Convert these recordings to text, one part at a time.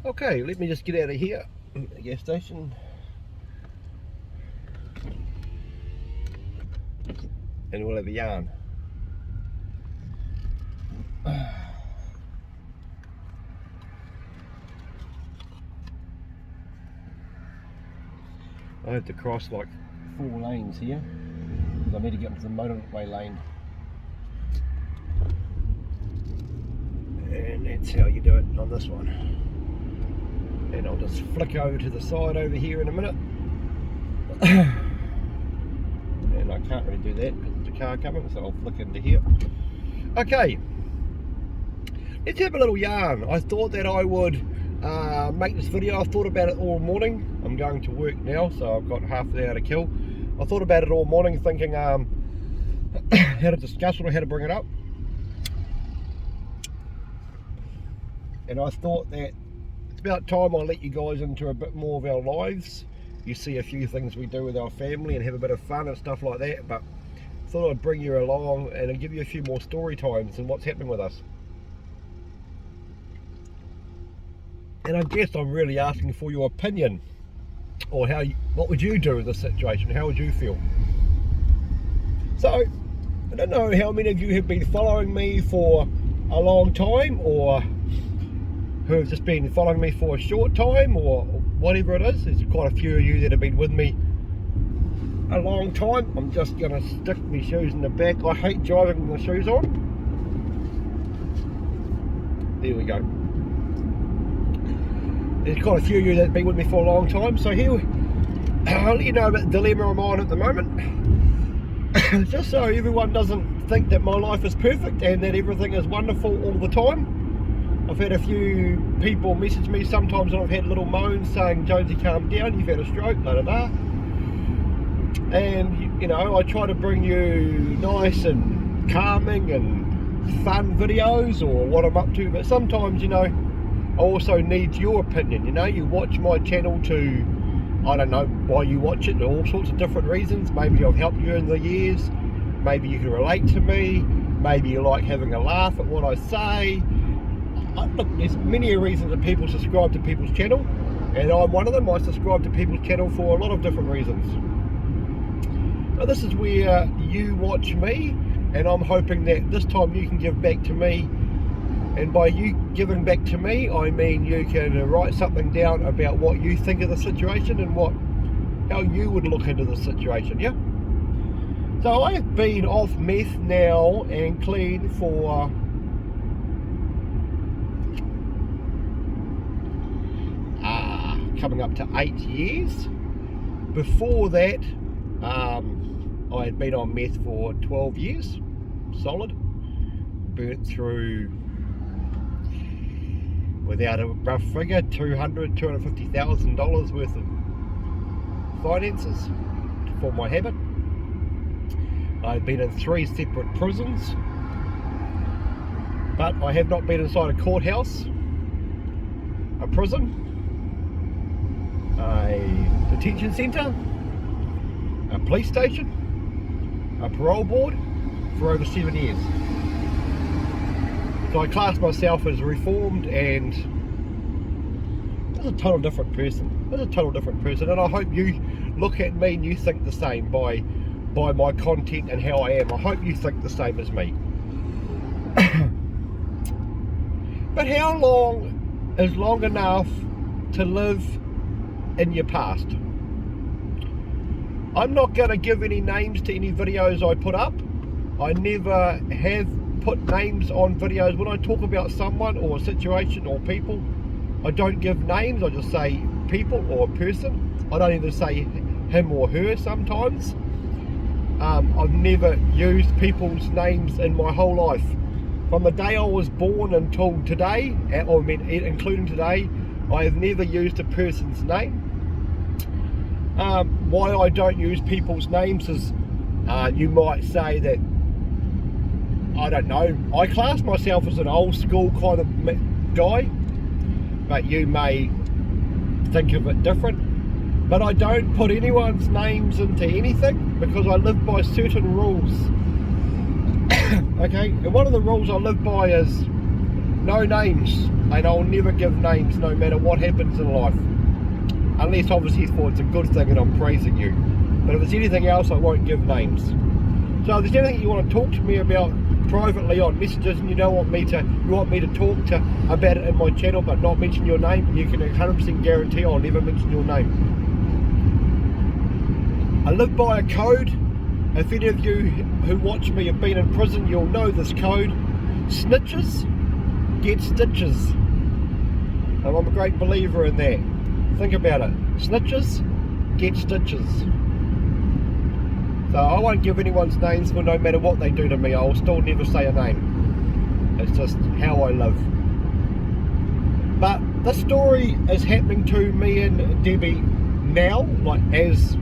Okay, let me just get out of here, the gas station, and we'll have a yarn. I have to cross like 4 lanes here because I need to get into the motorway lane, and that's how you do it on this one. And I'll just flick over to the side over here in a minute. And I can't really do that because there's a car coming, so I'll flick into here. Okay, let's have a little yarn. I thought that I would make this video. I've thought about it all morning. I'm going to work now, so I've got half an hour to kill. I thought about it all morning, thinking how to discuss it or how to bring it up. And I thought that it's about time I let you guys into a bit more of our lives. You see a few things we do with our family and have a bit of fun and stuff like that, but I thought I'd bring you along and give you a few more story times and what's happening with us. And I guess I'm really asking for your opinion, or what would you do in this situation? How would you feel? So, I don't know how many of you have been following me for a long time, or who have just been following me for a short time, or whatever it is. There's quite a few of you that have been with me a long time. I'm just going to stick my shoes in the back. I hate driving with my shoes on. There we go. There's quite a few of you that have been with me for a long time. So here, I'll let you know about the dilemma I'm on at the moment. Just so everyone doesn't think that my life is perfect and that everything is wonderful all the time. I've had a few people message me sometimes, and I've had little moans saying, Jonesy, calm down, you've had a stroke, da da da. And, you know, I try to bring you nice and calming and fun videos or what I'm up to, but sometimes, you know, I also need your opinion. You know, you watch my channel to, I don't know why you watch it, all sorts of different reasons. Maybe I've helped you in the years, maybe you can relate to me, maybe you like having a laugh at what I say. Look, there's many reasons that people subscribe to people's channel, and I'm one of them. I subscribe to people's channel for a lot of different reasons. But this is where you watch me, and I'm hoping that this time you can give back to me. And by you giving back to me, I mean you can write something down about what you think of the situation and how you would look into the situation, yeah? So I have been off meth now and clean for coming up to 8 years. Before that, I had been on meth for 12 years, solid. Burnt through, without a rough figure, $250,000 worth of finances for my habit. I've been in 3 separate prisons, but I have not been inside a courthouse, a prison, a detention centre, a police station, a parole board for over 7 years. So I class myself as reformed, and as a total different person. And I hope you look at me and you think the same by my content and how I am. I hope you think the same as me. But how long is long enough to live in your past? I'm not going to give any names to any videos I put up. I never have put names on videos. When I talk about someone or a situation or people, I don't give names. I just say people or a person. I don't even say him or her sometimes. I've never used people's names in my whole life. From the day I was born until today, including today, I have never used a person's name. Why I don't use people's names is, you might say that, I don't know, I class myself as an old school kind of guy, but you may think of it different. But I don't put anyone's names into anything because I live by certain rules. Okay, and one of the rules I live by is no names, and I'll never give names no matter what happens in life. Unless obviously it's a good thing and I'm praising you. But if it's anything else, I won't give names. So if there's anything you want to talk to me about privately on messages and you want me to talk to about it in my channel but not mention your name, you can 100% guarantee I'll never mention your name. I live by a code. If any of you who watch me have been in prison, you'll know this code. Snitches get stitches. And I'm a great believer in that. Think about it. Snitches get stitches. So I won't give anyone's names, for no matter what they do to me, I'll still never say a name. It's just how I live. But this story is happening to me and Debbie now, like as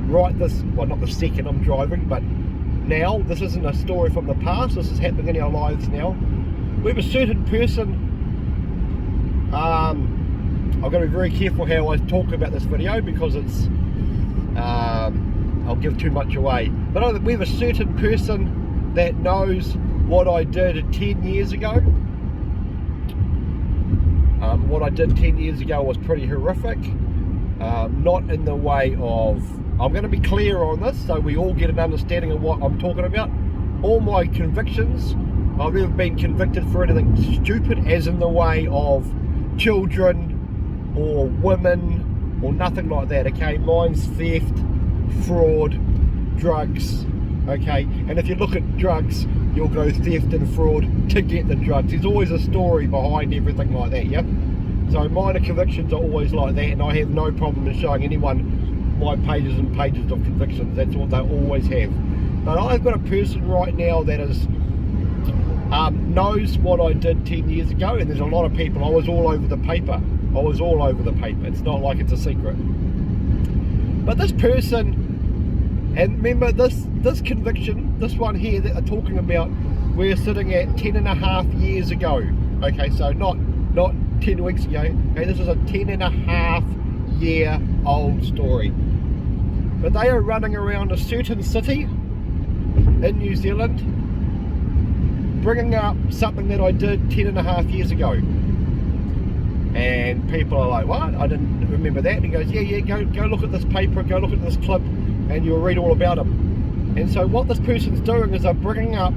right this, well, not the second I'm driving, but now. This isn't a story from the past, this is happening in our lives now. We have a certain person, I've got to be very careful how I talk about this video because it's, I'll give too much away. But we have a certain person that knows what I did 10 years ago. What I did 10 years ago was pretty horrific. Not in the way of, I'm going to be clear on this so we all get an understanding of what I'm talking about. All my convictions, I've never been convicted for anything stupid, as in the way of children or women or nothing like that, okay? Mine's theft, fraud, drugs, okay? And if you look at drugs, you'll go theft and fraud to get the drugs. There's always a story behind everything like that, yeah? So minor convictions are always like that, and I have no problem in showing anyone my pages and pages of convictions. That's what they always have. But I've got a person right now that is knows what I did 10 years ago, and there's a lot of people. I was all over the paper. I was all over the paper. It's not like it's a secret. But this person, and remember this conviction, this one here that I'm talking about, we're sitting at 10.5 years ago. Okay, so not 10 weeks ago. Okay, this is a 10.5 year old story. But they are running around a certain city in New Zealand, bringing up something that I did 10.5 years ago. And people are like, what? I didn't remember that. And he goes, yeah, go look at this paper, go look at this clip, and you'll read all about them. And so what this person's doing is they're bringing up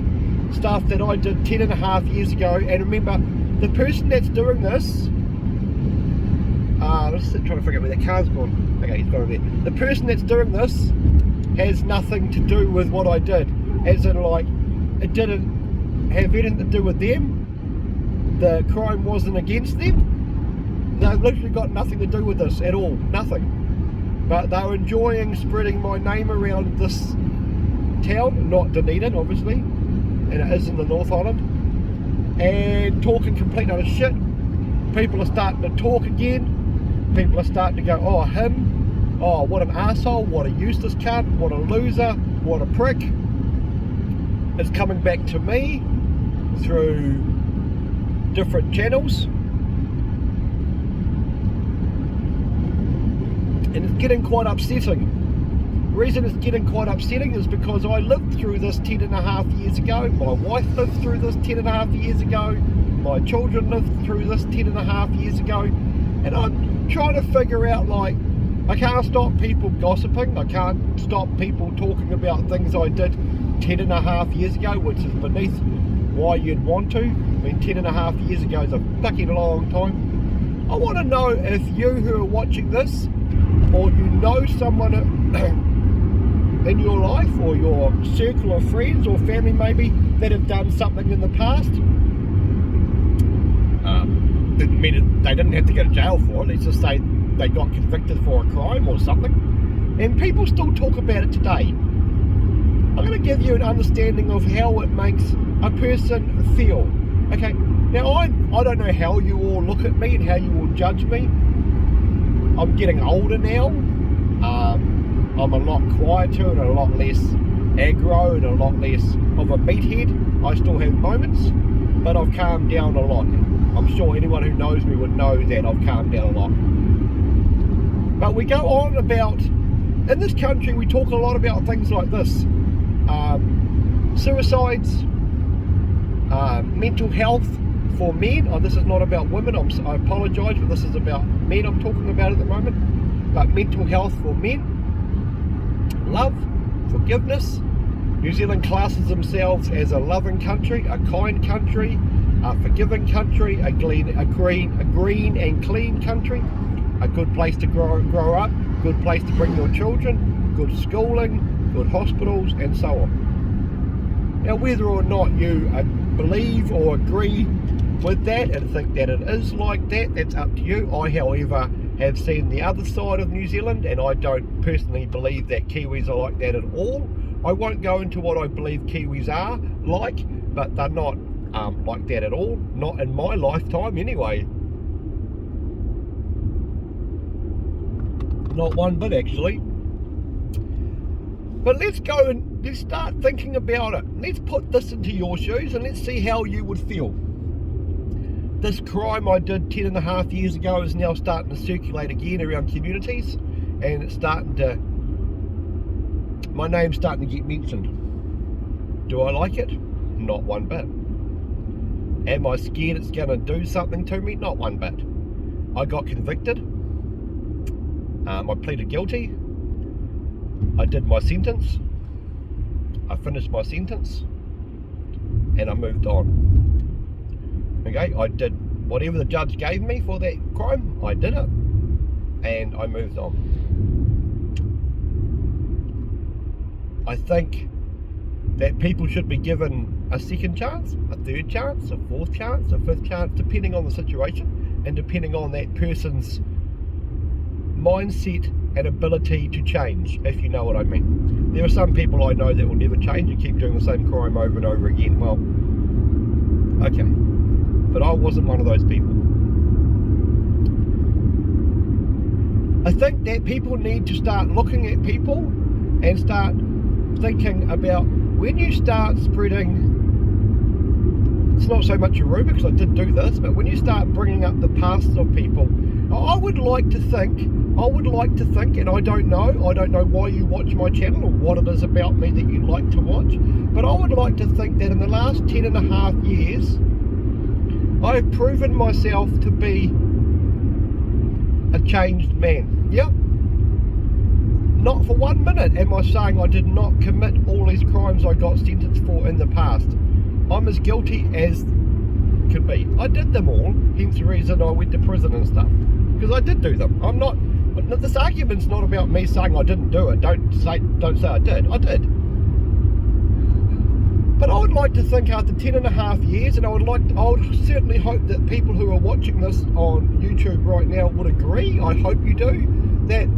stuff that I did 10.5 years ago. And remember, the person that's doing this, let's trying to figure out where that car's gone. Okay, he's gone over there. The person that's doing this has nothing to do with what I did. As in, like, it didn't have anything to do with them. The crime wasn't against them. They've literally got nothing to do with this at all. Nothing. But they're enjoying spreading my name around this town, not Dunedin, obviously, and it is in the North Island, and talking complete other shit. People are starting to talk again. People are starting to go, oh, him, oh, what an arsehole, what a useless cunt, what a loser, what a prick. It's coming back to me through different channels, and it's getting quite upsetting. The reason it's getting quite upsetting is because I lived through this 10.5 years ago, my wife lived through this 10.5 years ago, my children lived through this 10.5 years ago, and I'm trying to figure out, like, I can't stop people gossiping, I can't stop people talking about things I did 10.5 years ago, which is beneath why you'd want to. I mean, 10.5 years ago is a fucking long time. I want to know if you who are watching this, or you know someone in your life, or your circle of friends or family maybe, that have done something in the past. Didn't mean they didn't have to go to jail for it, let's just say they got convicted for a crime or something, and people still talk about it today. I'm going to give you an understanding of how it makes a person feel. Okay, now I don't know how you all look at me and how you all judge me. I'm getting older now. I'm a lot quieter and a lot less aggro and a lot less of a meathead. I still have moments, but I've calmed down a lot. I'm sure anyone who knows me would know that I've calmed down a lot. But we go on about, in this country we talk a lot about things like this. Suicides, mental health for men. This is not about women. I apologise, but this is about men I'm talking about at the moment. But mental health for men, love, forgiveness. New Zealand classes themselves as a loving country, a kind country, a forgiving country, a green and clean country, a good place to grow up, good place to bring your children, good schooling, good hospitals, and so on. Now, whether or not you believe or agree with that and think that it is like that, that's up to you. I, however, have seen the other side of New Zealand, and I don't personally believe that Kiwis are like that at all. I won't go into what I believe Kiwis are like, but they're not like that at all. Not in my lifetime, anyway. Not one bit, actually. But let's go and let's start thinking about it. Let's put this into your shoes and let's see how you would feel. This crime I did 10.5 years ago is now starting to circulate again around communities, and it's starting to, my name's starting to get mentioned. Do I like it? Not one bit. Am I scared it's going to do something to me? Not one bit. I got convicted. I pleaded guilty. I did my sentence. I finished my sentence. And I moved on. Okay, I did whatever the judge gave me for that crime. I did it. And I moved on. I think that people should be given a second chance, a third chance, a fourth chance, a fifth chance, depending on the situation and depending on that person's mindset and ability to change, if you know what I mean. There are some people I know that will never change and keep doing the same crime over and over again. Well, okay, but I wasn't one of those people. I think that people need to start looking at people and start thinking about when you start spreading, it's not so much a rumour because I did do this, but when you start bringing up the past of people, I would like to think, and I don't know why you watch my channel or what it is about me that you like to watch, but I would like to think that in the last 10.5 years, I have proven myself to be a changed man. Yeah. Not for 1 minute am I saying I did not commit all these crimes I got sentenced for in the past. I'm as guilty as could be. I did them all, hence the reason I went to prison and stuff. Because I did do them. I'm not, this argument's not about me saying I didn't do it. Don't say I did. I did. But I would like to think after 10.5 years, and I would certainly hope that people who are watching this on YouTube right now would agree, I hope you do, that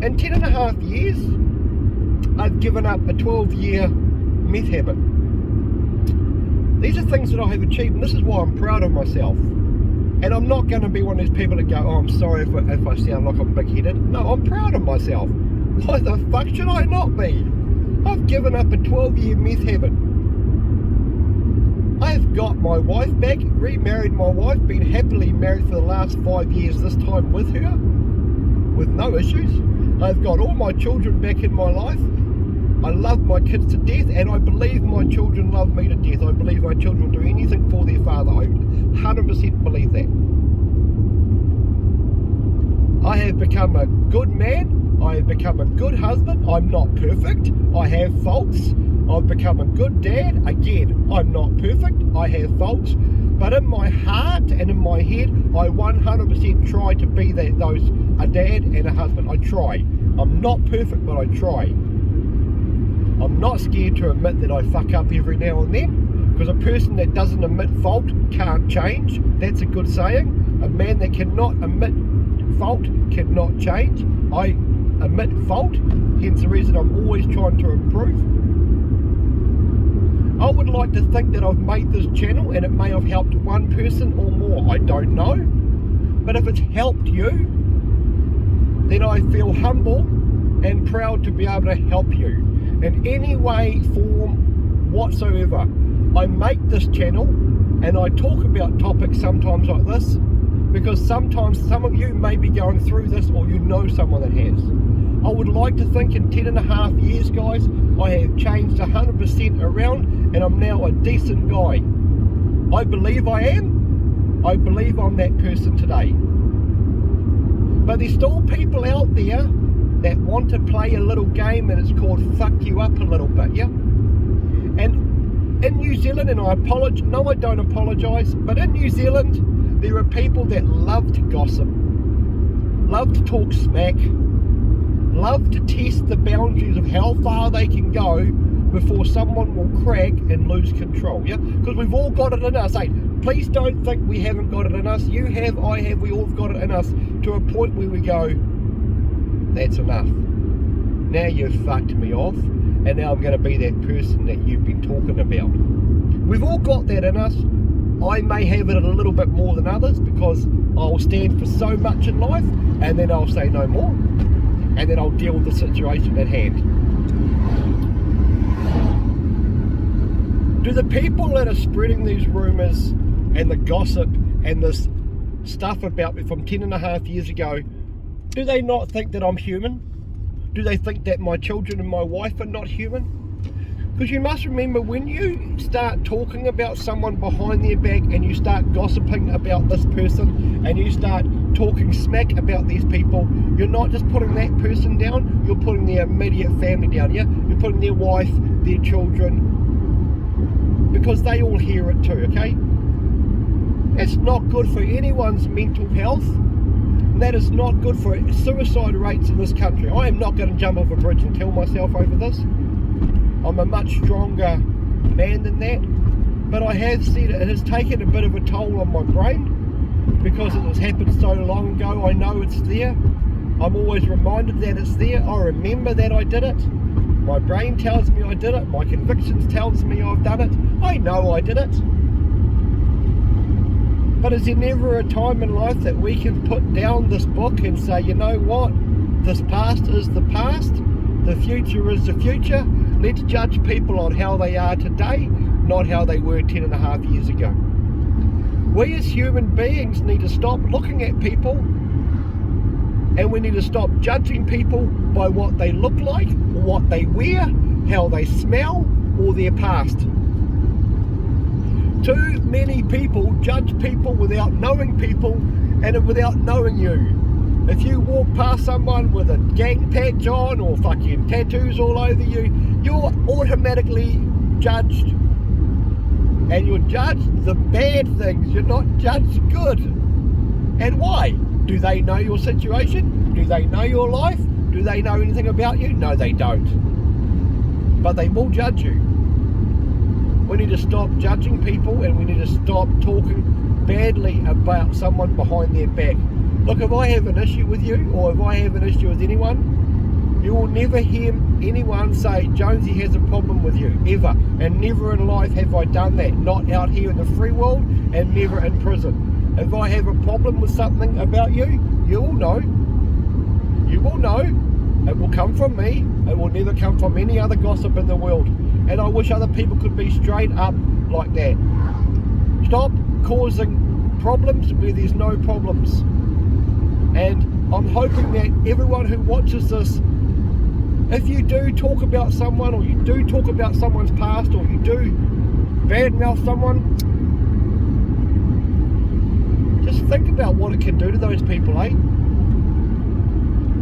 in 10.5 years, I've given up a 12-year meth habit. These are things that I have achieved, and this is why I'm proud of myself. And I'm not going to be one of these people that go, oh, I'm sorry if I sound like I'm big-headed. No, I'm proud of myself. Why the fuck should I not be? I've given up a 12-year meth habit. I have got my wife back, remarried my wife, been happily married for the last 5 years, this time with her, with no issues. I've got all my children back in my life. I love my kids to death, and I believe my children love me to death. I believe my children will do anything for their father. I 100% believe that. I have become a good man. I have become a good husband. I'm not perfect. I have faults. I've become a good dad. Again, I'm not perfect. I have faults. But in my heart and in my head, I 100% try to be a dad and a husband. I try. I'm not perfect, but I try. I'm not scared to admit that I fuck up every now and then, because a person that doesn't admit fault can't change. That's a good saying. A man that cannot admit fault cannot change. I admit fault, hence the reason I'm always trying to improve. I would like to think that I've made this channel and it may have helped one person or more. I don't know. But if it's helped you, then I feel humble and proud to be able to help you in any way, form, whatsoever. I make this channel and I talk about topics sometimes like this because sometimes some of you may be going through this or you know someone that has. I would like to think in 10.5 years, guys, I have changed 100% around and I'm now a decent guy. I believe I am. I believe I'm that person today. But there's still people out there that want to play a little game, and it's called fuck you up a little bit, yeah? And in New Zealand, and I apologize, no, I don't apologise, but in New Zealand, there are people that love to gossip, love to talk smack, love to test the boundaries of how far they can go before someone will crack and lose control, yeah? Because we've all got it in us, eh? Please don't think we haven't got it in us. You have, I have, we all got it in us to a point where we go, that's enough. Now you've fucked me off, and now I'm going to be that person that you've been talking about. We've all got that in us. I may have it a little bit more than others because I'll stand for so much in life, and then I'll say no more, and then I'll deal with the situation at hand. Do the people that are spreading these rumours and the gossip and this stuff about me from 10.5 years ago, do they not think that I'm human? Do they think that my children and my wife are not human? Because you must remember, when you start talking about someone behind their back and you start gossiping about this person and you start talking smack about these people, you're not just putting that person down, you're putting their immediate family down, yeah? You're putting their wife, their children, because they all hear it too, okay? It's not good for anyone's mental health. And that is not good for suicide rates in this country. I am not going to jump off a bridge and kill myself over this. I'm a much stronger man than that. But I have said it has taken a bit of a toll on my brain because it has happened so long ago. I know it's there. I'm always reminded that it's there. I remember that I did it. My brain tells me I did it. My convictions tells me I've done it. I know I did it. But is there never a time in life that we can put down this book and say, you know what? This past is the past. The future is the future. Let's judge people on how they are today, not how they were 10.5 years ago. We as human beings need to stop looking at people, and we need to stop judging people by what they look like, or what they wear, how they smell, or their past. Too many people judge people without knowing people and without knowing you. If you walk past someone with a gang patch on or fucking tattoos all over you, you're automatically judged. And you're judged the bad things, you're not judged good. And why? Do they know your situation? Do they know your life? Do they know anything about you? No, they don't. But they will judge you. We need to stop judging people, and we need to stop talking badly about someone behind their back. Look, if I have an issue with you, or if I have an issue with anyone, you will never hear anyone say Jonesy has a problem with you, ever. And never in life have I done that. Not out here in the free world, and never in prison. If I have a problem with something about you, you will know. You will know. It will come from me. It will never come from any other gossip in the world. And I wish other people could be straight up like that. Stop causing problems where there's no problems. And I'm hoping that everyone who watches this, if you do talk about someone, or you do talk about someone's past, or you do badmouth someone, just think about what it can do to those people, eh?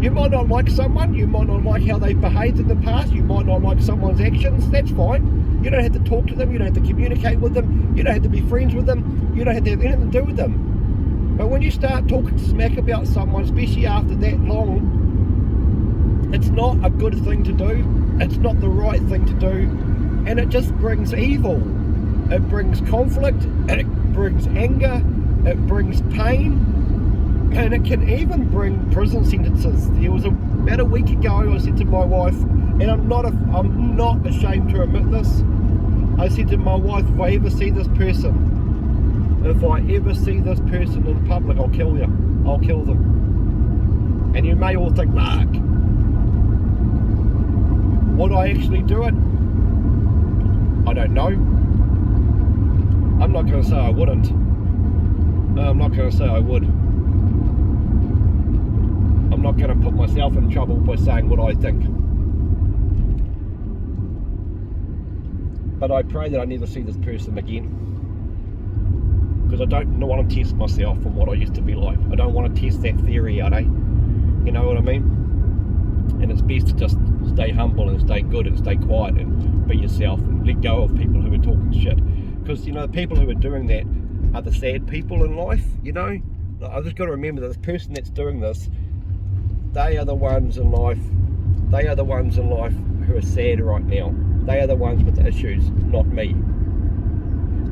You might not like someone, you might not like how they behaved in the past, you might not like someone's actions, that's fine. You don't have to talk to them, you don't have to communicate with them, you don't have to be friends with them, you don't have to have anything to do with them. But when you start talking smack about someone, especially after that long, it's not a good thing to do, it's not the right thing to do, and it just brings evil. It brings conflict, it brings anger, it brings pain, and it can even bring prison sentences. There was about a week ago, I said to my wife, and I'm not ashamed to admit this, I said to my wife, if I ever see this person in public, I'll kill you. I'll kill them. And you may all think, Mark, would I actually do it? I don't know. I'm not going to say I wouldn't. I'm not going to say I would. I'm not going to put myself in trouble by saying what I think. But I pray that I never see this person again. because I don't want to test myself from what I used to be like. I don't want to test that theory out, you know what I mean? And it's best to just stay humble and stay good and stay quiet and be yourself and let go of people who are talking shit, because you know the people who are doing that are the sad people in life. You know, I've just got to remember that this person that's doing this, they are the ones in life who are sad right now. They are the ones with the issues, not me.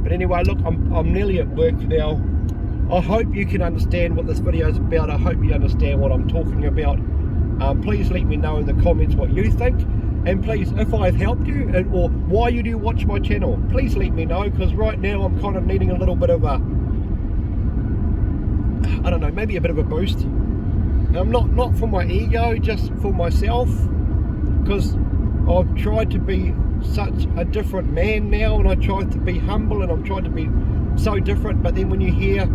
But anyway, look, I'm nearly at work now. I hope you can understand what this video is about. I hope you understand what I'm talking about. Please let me know in the comments what you think, and please, if I've helped you or why you do watch my channel, please let me know, because right now I'm kind of needing a little bit of a, I don't know, maybe a bit of a boost. Not for my ego, just for myself, because I've tried to be such a different man now, and I tried to be humble, and I'm trying to be so different, but then when you hear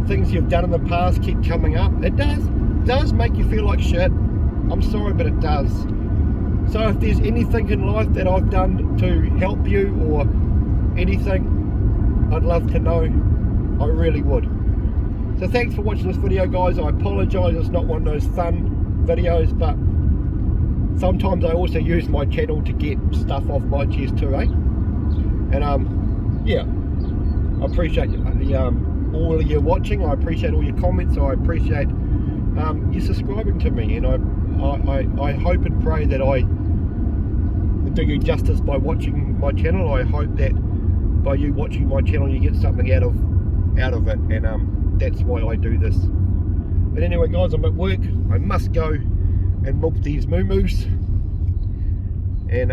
things you've done in the past keep coming up, it does make you feel like shit. I'm sorry, but it does. So if there's anything in life that I've done to help you or anything, I'd love to know. I really would. So thanks for watching this video, guys. I apologise, it's not one of those fun videos, but sometimes I also use my channel to get stuff off my chest too, eh? And yeah, I appreciate all of you watching. I appreciate all your comments. I appreciate you subscribing to me, and I hope and pray that I do you justice by watching my channel. I hope that by you watching my channel you get something out of it, and that's why I do this. But anyway, guys, I'm at work. I must go and milk these moo-moos, and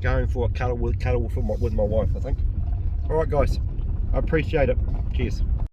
going for a cuddle with my wife, I think. All right, guys, I appreciate it. Cheers.